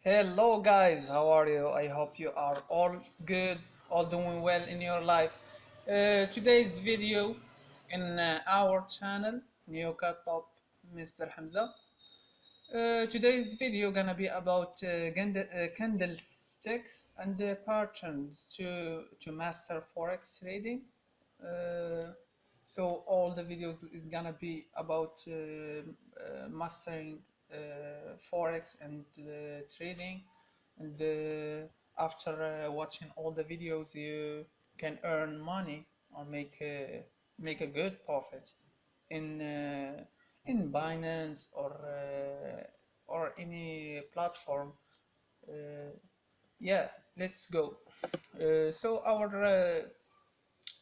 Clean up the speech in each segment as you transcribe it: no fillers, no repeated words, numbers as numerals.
Hello guys, how are you? I hope you are all good, all doing well in your life. Today's video in our channel, New Cut Top Mr. Hamza. Today's video gonna be about candlesticks and patterns to master forex trading. Uh, so all the videos is gonna be about mastering forex and trading, and after watching all the videos you can earn money or make a good profit in Binance or any platform. Uh, yeah, let's go. So our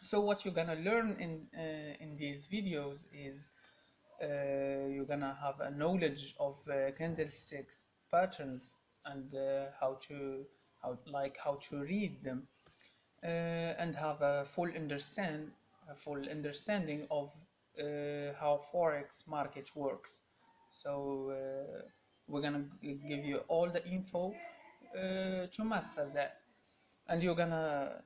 so what you're gonna learn in these videos is you're gonna have a knowledge of candlesticks patterns and how to read them, and have a full understanding of how forex market works. So we're gonna give you all the info to master that, and you're gonna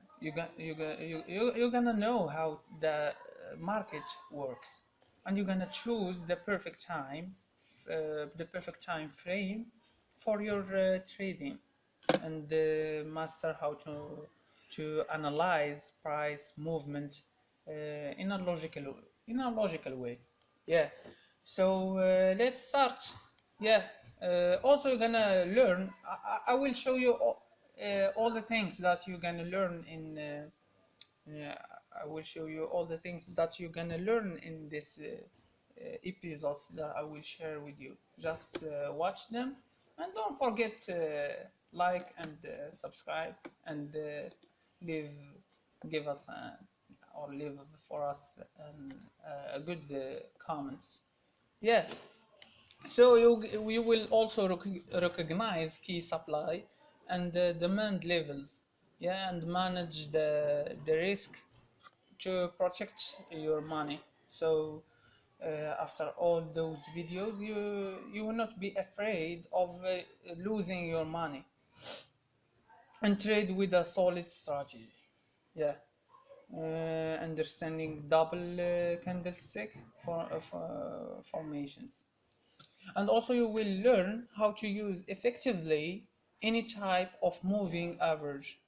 know how the market works, and you're gonna choose the perfect time frame for your trading, and master how to analyze price movement in a logical way. Yeah. So let's start. Yeah. Also, you're gonna learn. I will show you all the things that you're gonna learn in. Yeah, I will show you all the things that you're gonna learn in this episodes that I will share with you. Just watch them, and don't forget to like and subscribe, and leave give us or leave for us a good comments. Yeah. So you will also recognize key supply and demand levels, yeah, and manage the risk to protect your money. So after all those videos, you will not be afraid of losing your money, and trade with a solid strategy. Yeah. Understanding double candlestick formations, and also you will learn how to use effectively any type of moving average,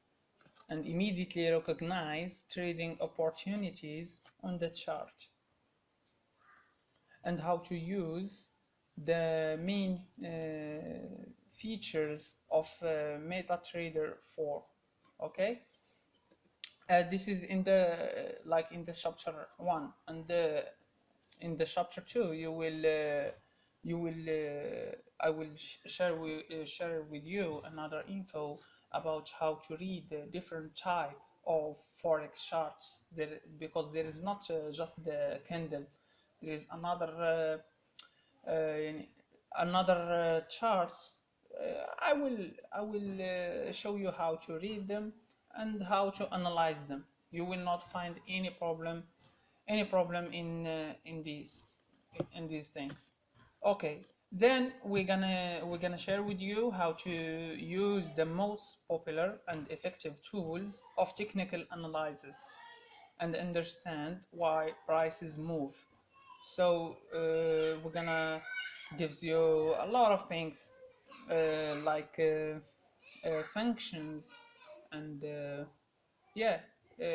and immediately recognize trading opportunities on the chart, and how to use the main features of MetaTrader 4. Okay. This is in the like in the chapter 1, and in the chapter 2 you will I will share with you another info about how to read the different type of forex charts there, because there is not just the candle. There is another charts. I will show you how to read them and how to analyze them. You will not find any problem in these things. Okay, then we're gonna share with you how to use the most popular and effective tools of technical analysis, and understand why prices move. So we're gonna gives you a lot of things, like functions, and yeah, uh,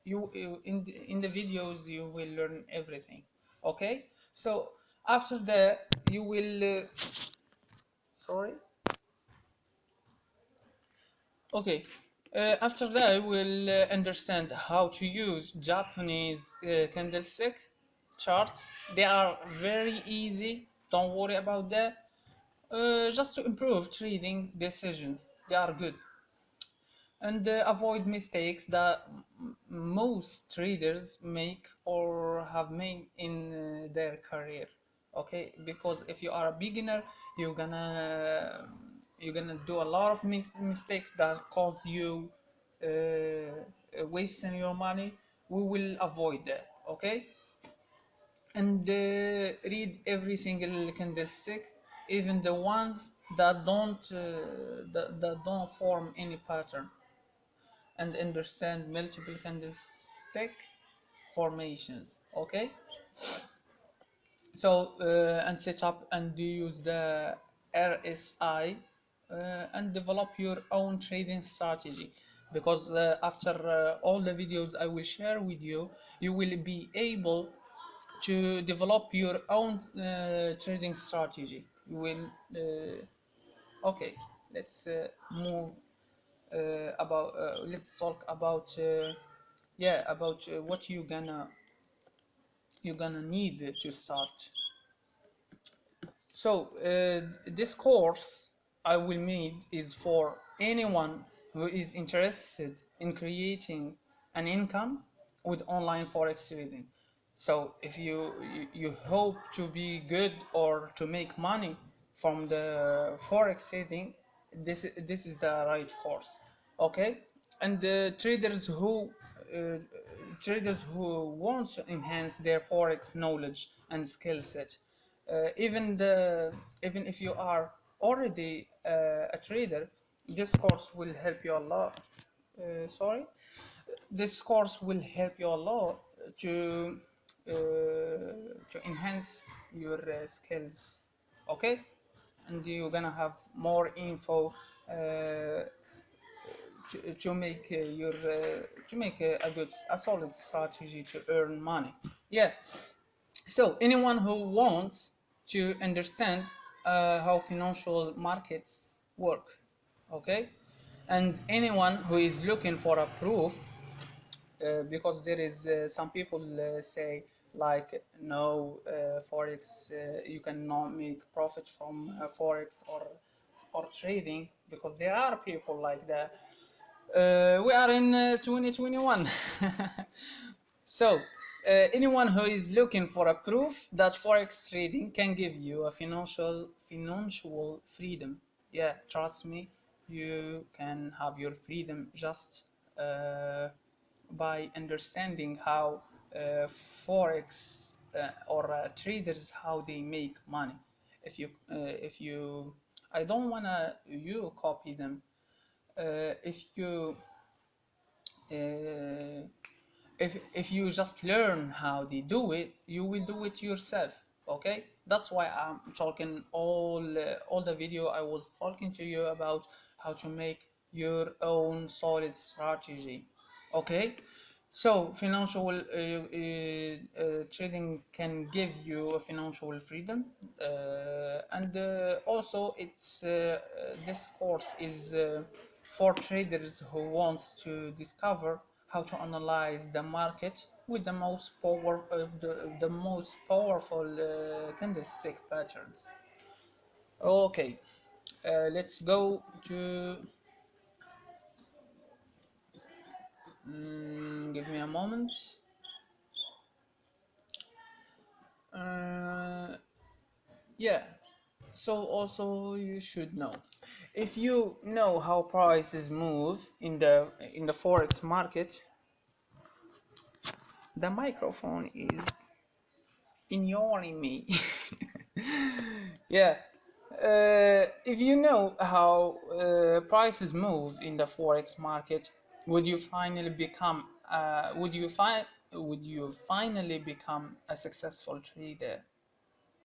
you in the videos you will learn everything. Okay, so after that you will sorry. Okay, after that we'll understand how to use Japanese candlestick charts. They are very easy, don't worry about that. Just to improve trading decisions, they are good, and avoid mistakes that most traders make or have made in their career. Okay, because if you are a beginner, you're gonna do a lot of mistakes that cause you wasting your money. We will avoid that. Okay, and read every single candlestick, even the ones that don't form any pattern and understand multiple candlestick formations. Okay, so and set up and use the RSI and develop your own trading strategy, because after all the videos I will share with you, you will be able to develop your own trading strategy. You will okay, let's move about let's talk about yeah, about what you gonna need to start. So this course I will make is for anyone who is interested in creating an income with online forex trading. So if you hope to be good or to make money from the forex trading, this is the right course. Okay, and the uh, traders who want to enhance their forex knowledge and skill set, even if you are already a trader, this course will help you a lot. Sorry, this course will help you a lot uh, to enhance your skills. Okay, and you're gonna have more info to make to make a solid strategy to earn money. Yeah, so anyone who wants to understand how financial markets work, okay, and anyone who is looking for a proof, because there is some people say like no, forex, you cannot make profit from forex or trading, because there are people like that. We are in 2021. So, anyone who is looking for a proof that forex trading can give you a financial freedom, yeah, trust me, you can have your freedom just uh, by understanding how forex or traders, how they make money. If you, I don't wanna you copy them. If you uh, if you just learn how they do it, you will do it yourself. Okay, that's why I'm talking all the video I was talking to you about how to make your own solid strategy. Okay, so financial trading can give you a financial freedom, and also it's this course is for traders who wants to discover how to analyze the market with the most powerful candlestick patterns. Okay, let's go to give me a moment. Uh, yeah, so also you should know, if you know how prices move in the forex market, the microphone is ignoring me. Yeah, if you know how prices move in the forex market, would you finally become would you finally become a successful trader?